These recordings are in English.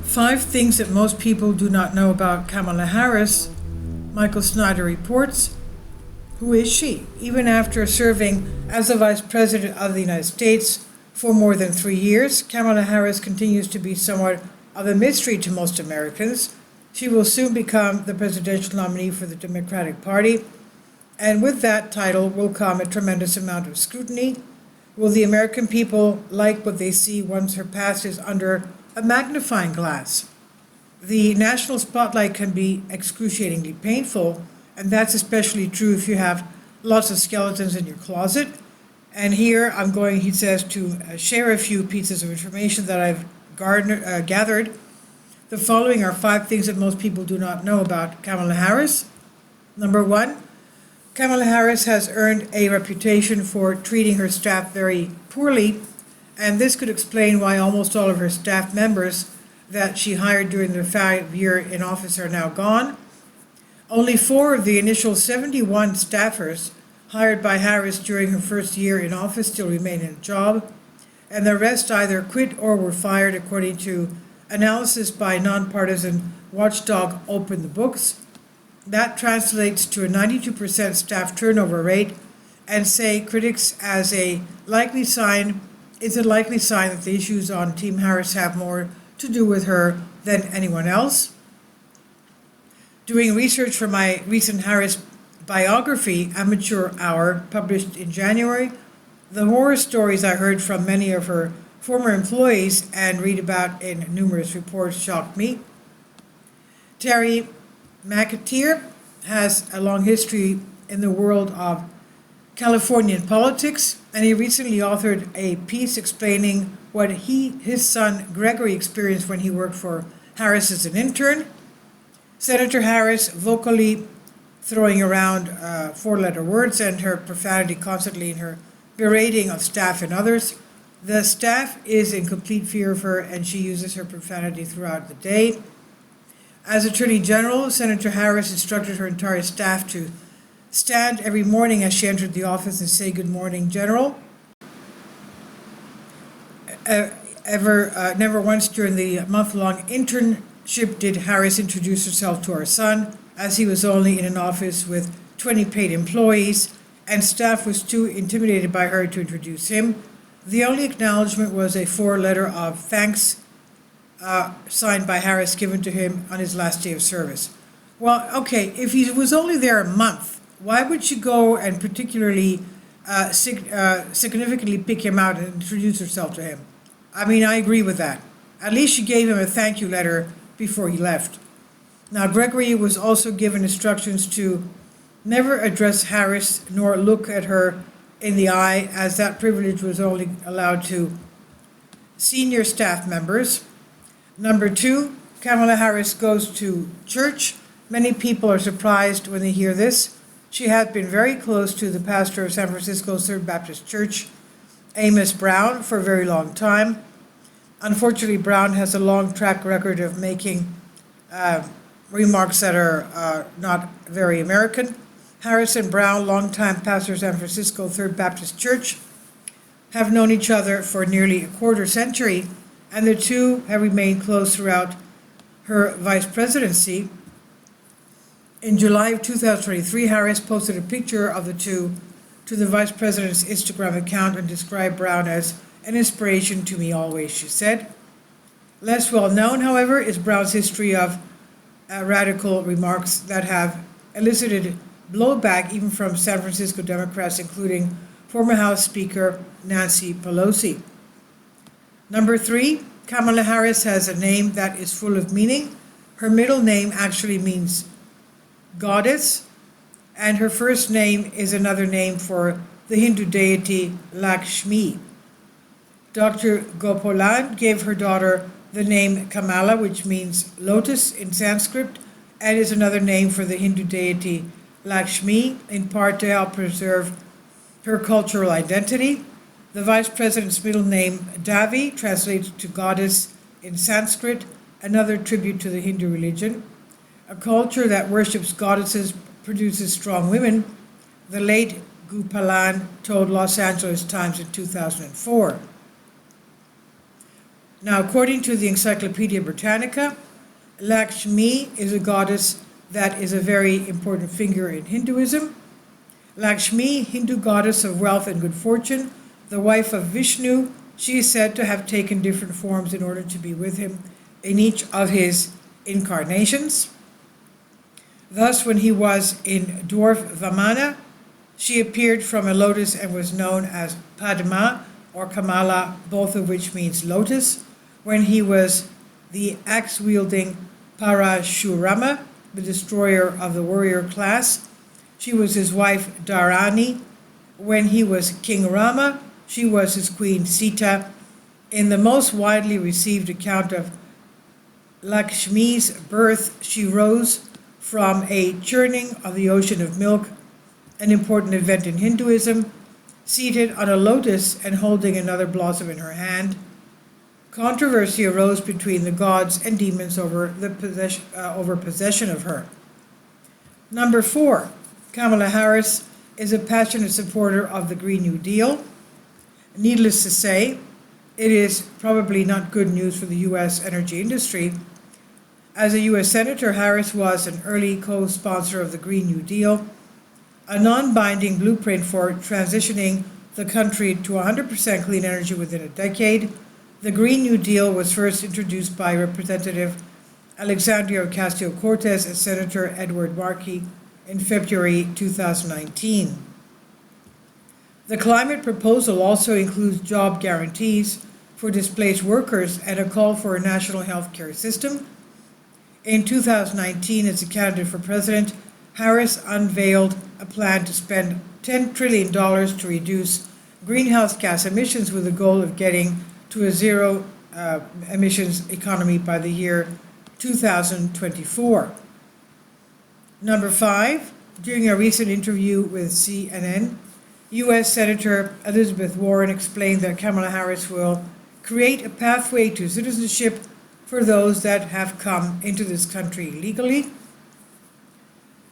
5 things that most people do not know about Kamala Harris. Michael Snyder reports. Who is she? Even after serving as the Vice President of the United States for more than 3 years, Kamala Harris continues to be somewhat of a mystery to most Americans. She will soon become the presidential nominee for the Democratic Party, and with that title will come a tremendous amount of scrutiny. Will the American people like what they see once her past is under a magnifying glass? The national spotlight can be excruciatingly painful, and that's especially true if you have lots of skeletons in your closet. And here I'm going, he says, to share a few pieces of information that I've gathered. The following are 5 things that most people do not know about Kamala Harris. Number 1, Kamala Harris has earned a reputation for treating her staff very poorly, and this could explain why almost all of her staff members that she hired during their 5-year in office are now gone. Only 4 of the initial 71 staffers hired by Harris during her first year in office still remain in a job, and the rest either quit or were fired, according to analysis by nonpartisan watchdog Open the Books. That translates to a 92% staff turnover rate, and say critics as a likely sign that the issues on Team Harris have more to do with her than anyone else. Doing research for my recent Harris biography, Amateur Hour, published in January, the horror stories I heard from many of her former employees and read about in numerous reports shocked me. Terry McAteer has a long history in the world of Californian politics, and he recently authored a piece explaining what his son Gregory experienced when he worked for Harris as an intern. Senator Harris vocally throwing around 4-letter words and her profanity constantly in her berating of staff and others. The staff is in complete fear of her, and she uses her profanity throughout the day. As Attorney General, Senator Harris instructed her entire staff to stand every morning as she entered the office and say, "Good morning, General." Never once during the month-long internship did Harris introduce herself to our son, as he was only in an office with 20 paid employees, and staff was too intimidated by her to introduce him. The only acknowledgement was a 4-letter of thanks signed by Harris given to him on his last day of service. Well, okay, if he was only there a month, why would she go and particularly significantly pick him out and introduce herself to him? I mean, I agree with that. At least she gave him a thank you letter before he left. Now, Gregory was also given instructions to never address Harris nor look at her in the eye, as that privilege was only allowed to senior staff members. Number 2, Kamala Harris goes to church. Many people are surprised when they hear this. She had been very close to the pastor of San Francisco's Third Baptist Church, Amos Brown, for a very long time. Unfortunately, Brown has a long track record of making remarks that are not very American. Harris and Brown, longtime pastors of San Francisco Third Baptist Church, have known each other for nearly a quarter century, and the two have remained close throughout her vice presidency. In July of 2023, Harris posted a picture of the two to the vice president's Instagram account and described Brown as an inspiration to me always, she said. Less well known, however, is Brown's history of radical remarks that have elicited blowback even from San Francisco Democrats, including former House Speaker Nancy Pelosi. Number 3, Kamala Harris has a name that is full of meaning. Her middle name actually means goddess, and her first name is another name for the Hindu deity Lakshmi. Dr. Gopalan gave her daughter the name Kamala, which means lotus in Sanskrit, and is another name for the Hindu deity Lakshmi, in part to help preserve her cultural identity. The vice president's middle name, Davi, translates to goddess in Sanskrit, another tribute to the Hindu religion. A culture that worships goddesses produces strong women, the late Gopalan told Los Angeles Times in 2004. Now, according to the Encyclopedia Britannica, Lakshmi is a goddess that is a very important figure in Hinduism. Lakshmi, Hindu goddess of wealth and good fortune, the wife of Vishnu, she is said to have taken different forms in order to be with him in each of his incarnations. Thus, when he was in dwarf Vamana, she appeared from a lotus and was known as Padma or Kamala, both of which means lotus. When he was the axe-wielding Parashurama, the destroyer of the warrior class, she was his wife Dharani. When he was King Rama, she was his queen Sita. In the most widely received account of Lakshmi's birth, she rose from a churning of the ocean of milk, an important event in Hinduism, seated on a lotus and holding another blossom in her hand. Controversy arose between the gods and demons over possession of her. Number 4, Kamala Harris is a passionate supporter of the Green New Deal. Needless to say, it is probably not good news for the U.S. energy industry. As a U.S. Senator, Harris was an early co-sponsor of the Green New Deal, a non-binding blueprint for transitioning the country to 100% clean energy within a decade. The Green New Deal was first introduced by Representative Alexandria Ocasio-Cortez and Senator Edward Markey in February 2019. The climate proposal also includes job guarantees for displaced workers and a call for a national health care system. In 2019, as a candidate for president, Harris unveiled a plan to spend $10 trillion to reduce greenhouse gas emissions with a goal of getting to a zero emissions economy by the year 2024. Number 5, during a recent interview with CNN, U.S. Senator Elizabeth Warren explained that Kamala Harris will create a pathway to citizenship for those that have come into this country legally.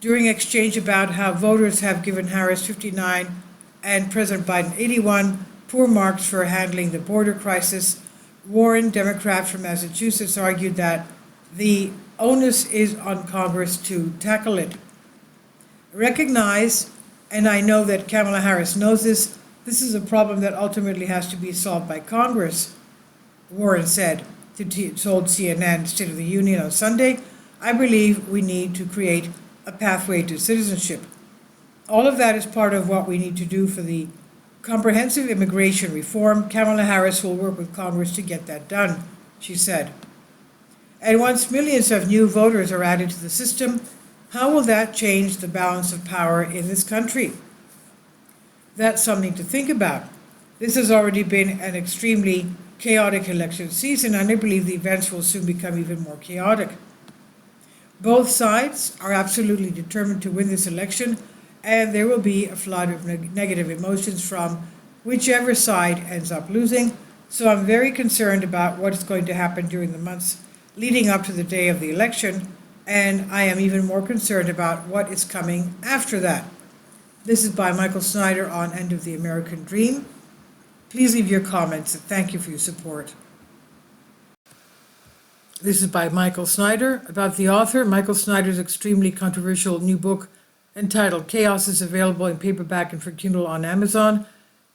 During exchange about how voters have given Harris 59 and President Biden 81 poor marks for handling the border crisis, Warren, Democrat from Massachusetts, argued that the onus is on Congress to tackle it. Recognize, and I know that Kamala Harris knows this is a problem that ultimately has to be solved by Congress, Warren said told CNN State of the Union on Sunday. I believe we need to create a pathway to citizenship. All of that is part of what we need to do for the comprehensive immigration reform. Kamala Harris will work with Congress to get that done, she said. And once millions of new voters are added to the system, how will that change the balance of power in this country? That's something to think about. This has already been an extremely chaotic election season, and I believe the events will soon become even more chaotic. Both sides are absolutely determined to win this election, and there will be a flood of negative emotions from whichever side ends up losing. So I'm very concerned about what is going to happen during the months leading up to the day of the election, and I am even more concerned about what is coming after that. This is by Michael Snyder on End of the American Dream. Please leave your comments, and thank you for your support. This is by Michael Snyder. About the author, Michael Snyder's extremely controversial new book entitled Chaos is available in paperback and for Kindle on Amazon.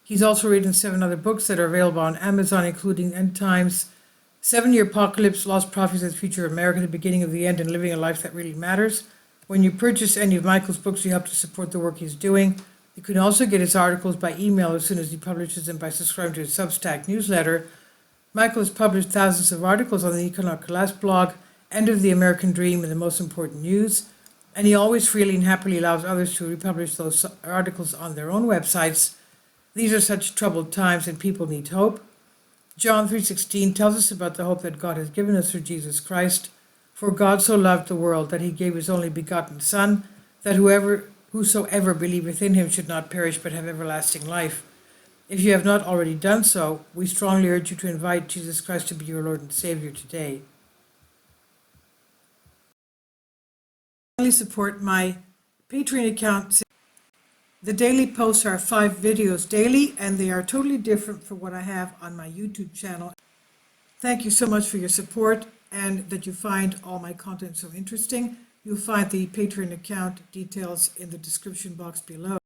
He's also written 7 other books that are available on Amazon, including End Times, 7-Year Apocalypse, Lost Prophecies of the Future of America, The Beginning of the End, and Living a Life That Really Matters. When you purchase any of Michael's books, you help to support the work he's doing. You can also get his articles by email as soon as he publishes them by subscribing to his Substack newsletter. Michael has published thousands of articles on the Economic Collapse blog, End of the American Dream, and The Most Important News, and he always freely and happily allows others to republish those articles on their own websites. These are such troubled times, and people need hope. John 3:16 tells us about the hope that God has given us through Jesus Christ. For God so loved the world that he gave his only begotten Son, that whosoever believeth in him should not perish but have everlasting life. If you have not already done so, we strongly urge you to invite Jesus Christ to be your Lord and Savior today. Finally, support my Patreon account. The daily posts are 5 videos daily, and they are totally different from what I have on my YouTube channel. Thank you so much for your support and that you find all my content so interesting. You'll find the Patreon account details in the description box below.